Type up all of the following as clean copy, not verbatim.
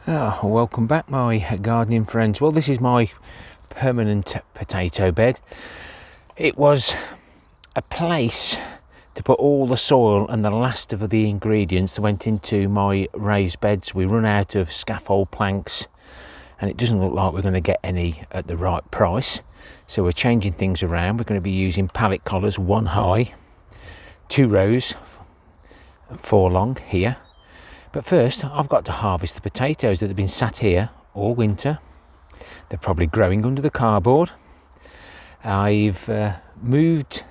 Welcome back, my gardening friends. Well, this is my permanent potato bed. It was a place to put all the soil and the last of the ingredients that went into my raised beds. We run out of scaffold planks and it doesn't look like we're going to get any at the right price, so we're changing things around. We're going to be using pallet collars, 1 high, 2 rows and 4 long here. But first, I've got to harvest the potatoes that have been sat here all winter. They're probably growing under the cardboard. I've moved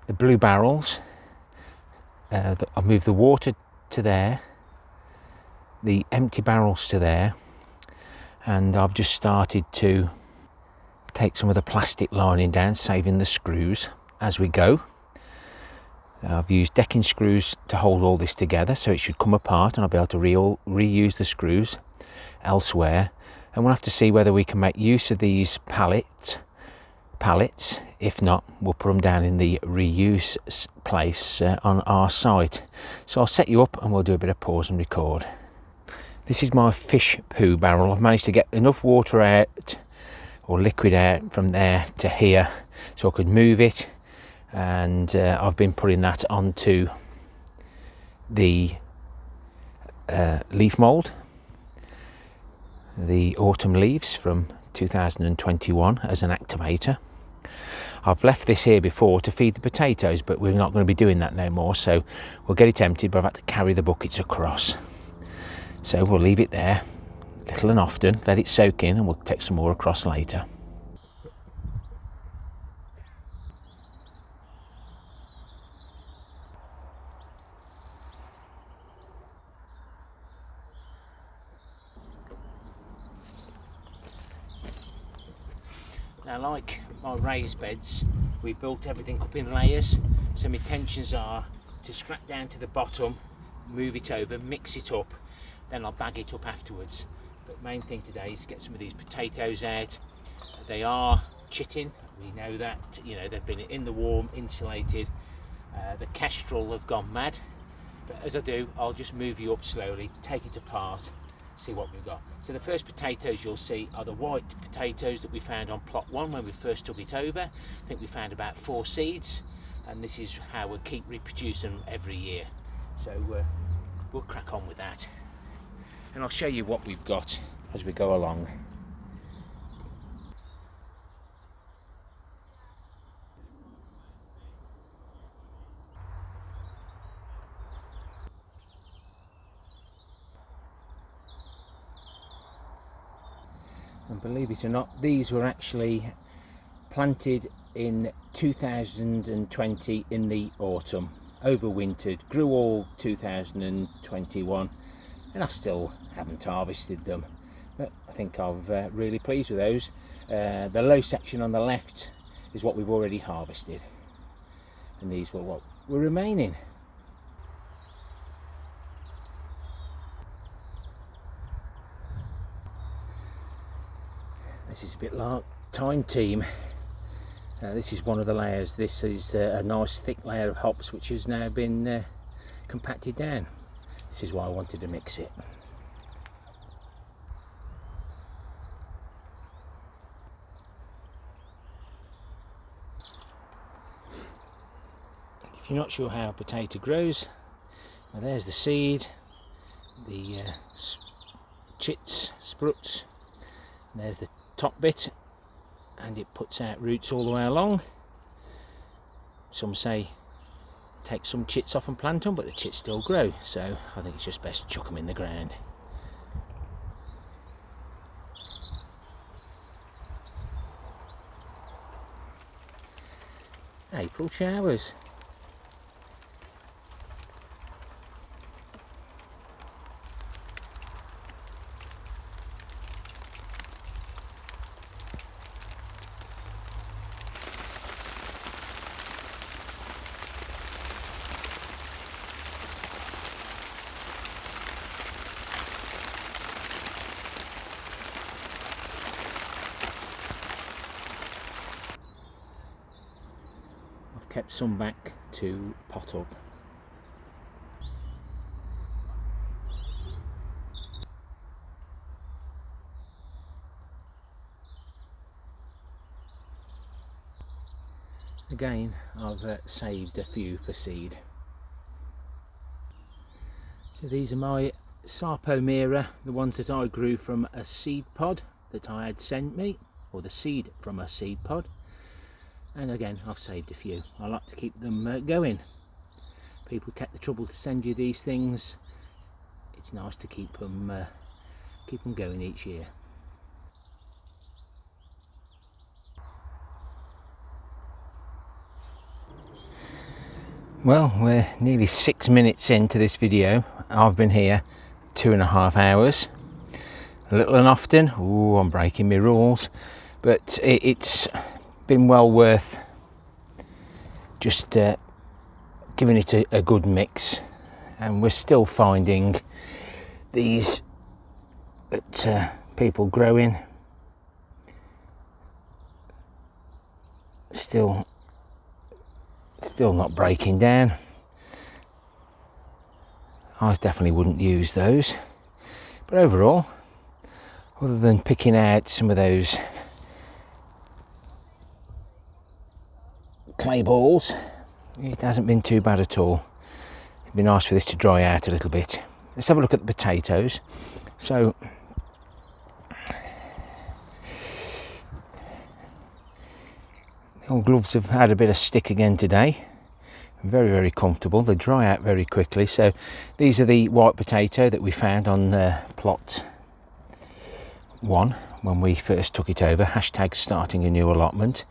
the blue barrels. I've moved the water to there, the empty barrels to there, and I've just started to take some of the plastic lining down, saving the screws as we go. I've used decking screws to hold all this together, so it should come apart and I'll be able to reuse the screws elsewhere. And we'll have to see whether we can make use of these pallets. If not, we'll put them down in the reuse place on our site. So I'll set you up and we'll do a bit of pause and record. This is my fish poo barrel. I've managed to get enough water out, or liquid out, from there to here so I could move it. And I've been putting that onto the leaf mould, the autumn leaves from 2021 as an activator. I've left this here before to feed the potatoes, but we're not going to be doing that no more, so we'll get it emptied, but I've had to carry the buckets across. So we'll leave it there, little and often, let it soak in, and we'll take some more across later. Now, like my raised beds, we built everything up in layers, so my intentions are to scrap down to the bottom, move it over, mix it up, then I'll bag it up afterwards. But main thing today is get some of these potatoes out. They are chitting, we know that, you know, they've been in the warm, insulated. The kestrel have gone mad, but as I do, I'll just move you up slowly, take it apart, see what we've got. So the first potatoes you'll see are the white potatoes that we found on plot 1 when we first took it over. I think we found about 4 seeds, and this is how we'll keep reproducing them every year. So we'll crack on with that, and I'll show you what we've got as we go along. And believe it or not, these were actually planted in 2020 in the autumn, overwintered, grew all 2021, and I still haven't harvested them, but I think I'm really pleased with those. The low section on the left is what we've already harvested, and these were what were remaining. This is a bit like Time Team. This is one of the layers. This is a nice thick layer of hops which has now been compacted down. This is why I wanted to mix it. If you're not sure how a potato grows, well, there's the seed, the chits, sprouts, and there's the top bit, and it puts out roots all the way along. Some say take some chits off and plant them, but the chits still grow, so I think it's just best to chuck them in the ground. April showers. Kept some back to pot up. Again, I've saved a few for seed. So these are my Sapo Mira, the ones that I grew from a seed pod that I had sent me, or the seed from a seed pod. And again, I've saved a few. I like to keep them going. People take the trouble to send you these things. It's nice to keep them going each year. Well, we're nearly 6 minutes into this video. I've been here 2.5 hours. Little and often, ooh, I'm breaking my rules, but it's been well worth just giving it a good mix. And we're still finding these that people growing still not breaking down. I definitely wouldn't use those, but overall, other than picking out some of those clay balls, it hasn't been too bad at all. It'd be nice for this to dry out a little bit. Let's have a look at the potatoes. So the old gloves have had a bit of stick again today. Very, very comfortable. They dry out very quickly. So these are the white potato that we found on plot 1 when we first took it over. Hashtag starting a new allotment.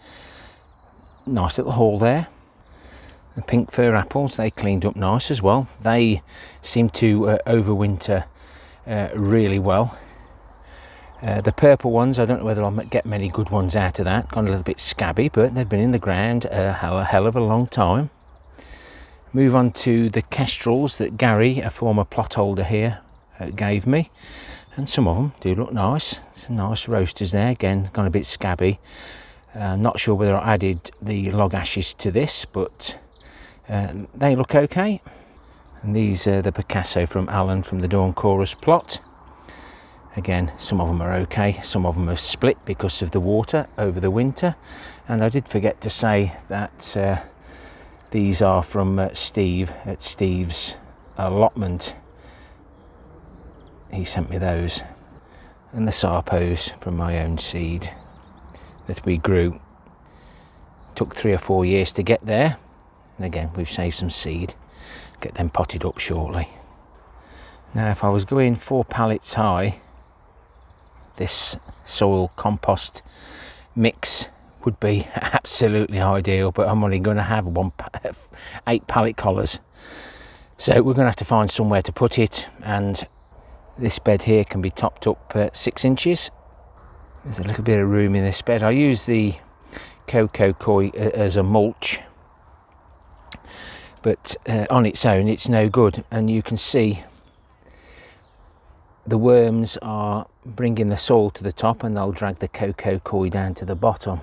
Nice little haul there. The pink fir apples, they cleaned up nice as well. They seem to overwinter really well. The purple ones, I don't know whether I'll get many good ones out of that. Gone a little bit scabby, but they've been in the ground a hell of a long time. Move on to the kestrels that Gary, a former plot holder here, gave me. And some of them do look nice. Some nice roasters there, again, gone a bit scabby. Not sure whether I added the log ashes to this, but they look okay. And these are the Picasso from Alan from the Dawn Chorus plot. Again, some of them are okay, some of them have split because of the water over the winter. And I did forget to say that these are from Steve at Steve's Allotment. He sent me those. And the Sapos from my own seed that we grew. Took 3 or 4 years to get there. And again, we've saved some seed. Get them potted up shortly. Now, if I was going 4 pallets high, this soil compost mix would be absolutely ideal, but I'm only going to have 8 pallet collars. So we're going to have to find somewhere to put it, and this bed here can be topped up 6 inches. There's a little bit of room in this bed. I use the cocoa coir as a mulch, but on its own it's no good, and you can see the worms are bringing the soil to the top and they'll drag the cocoa coir down to the bottom.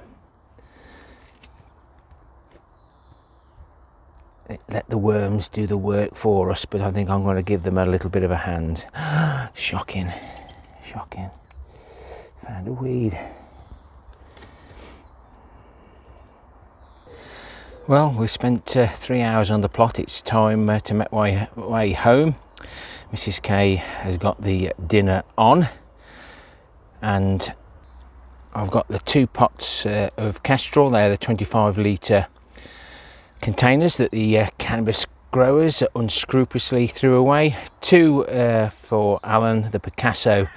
Let the worms do the work for us, but I think I'm going to give them a little bit of a hand. Shocking, shocking. Found a weed. Well, we spent 3 hours on the plot. It's time to make my way home. Mrs. K has got the dinner on, and I've got the 2 pots of kestrel. They're the 25 litre containers that the cannabis growers unscrupulously threw away. 2 for Alan, the Picasso,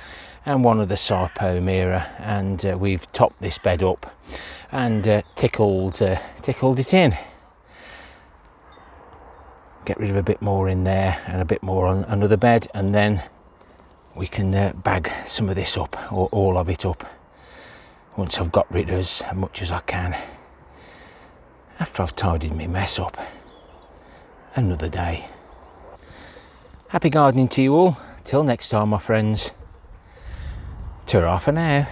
and 1 of the Sapo Mira, and we've topped this bed up and tickled it in. Get rid of a bit more in there and a bit more on another bed, and then we can bag some of this up, or all of it up, once I've got rid of as much as I can. After I've tidied my mess up. Another day. Happy gardening to you all. Till next time, my friends. Ta-ra for now.